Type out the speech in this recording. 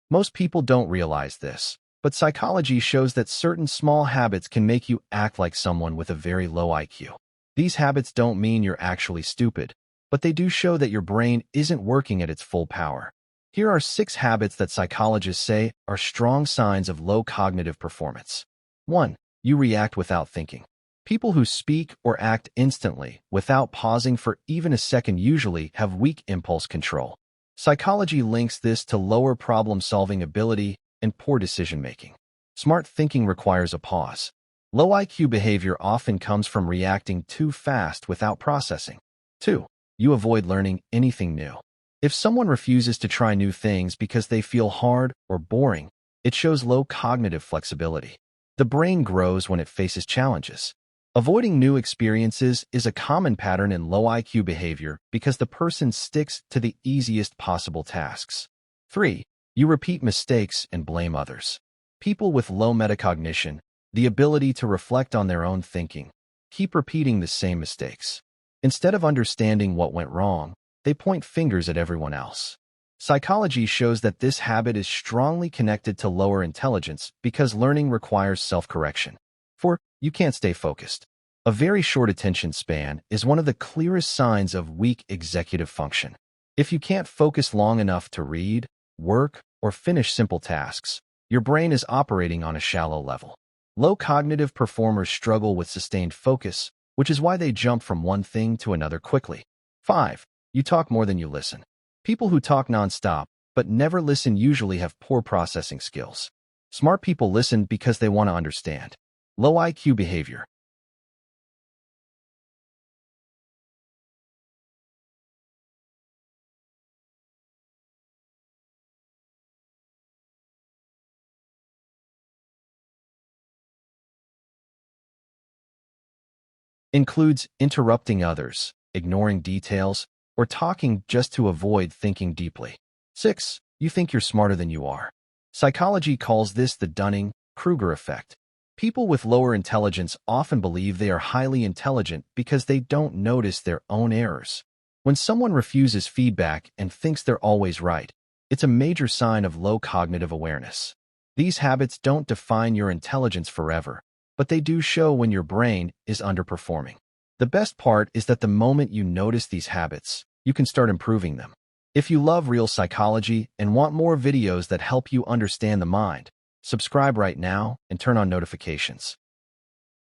Most people don't realize this, but psychology shows that certain small habits can make you act like someone with a very low IQ. These habits don't mean you're actually stupid, but they do show that your brain isn't working at its full power. Here are 6 habits that psychologists say are strong signs of low cognitive performance. 1. You react without thinking. People who speak or act instantly, without pausing for even a second, usually have weak impulse control. Psychology links this to lower problem-solving ability and poor decision-making. Smart thinking requires a pause. Low IQ behavior often comes from reacting too fast without processing. 2. You avoid learning anything new. If someone refuses to try new things because they feel hard or boring, it shows low cognitive flexibility. The brain grows when it faces challenges. Avoiding new experiences is a common pattern in low IQ behavior because the person sticks to the easiest possible tasks. 3. You repeat mistakes and blame others. People with low metacognition, the ability to reflect on their own thinking, keep repeating the same mistakes. Instead of understanding what went wrong, they point fingers at everyone else. Psychology shows that this habit is strongly connected to lower intelligence because learning requires self-correction. 4. You can't stay focused. A very short attention span is one of the clearest signs of weak executive function. If you can't focus long enough to read, work, or finish simple tasks, your brain is operating on a shallow level. Low cognitive performers struggle with sustained focus, which is why they jump from one thing to another quickly. 5. You talk more than you listen. People who talk nonstop but never listen usually have poor processing skills. Smart people listen because they want to understand. Low IQ behavior includes interrupting others, ignoring details, or talking just to avoid thinking deeply. 6. You think you're smarter than you are. Psychology calls this the Dunning-Kruger effect. People with lower intelligence often believe they are highly intelligent because they don't notice their own errors. When someone refuses feedback and thinks they're always right, it's a major sign of low cognitive awareness. These habits don't define your intelligence forever, but they do show when your brain is underperforming. The best part is that the moment you notice these habits, you can start improving them. If you love real psychology and want more videos that help you understand the mind, subscribe right now and turn on notifications.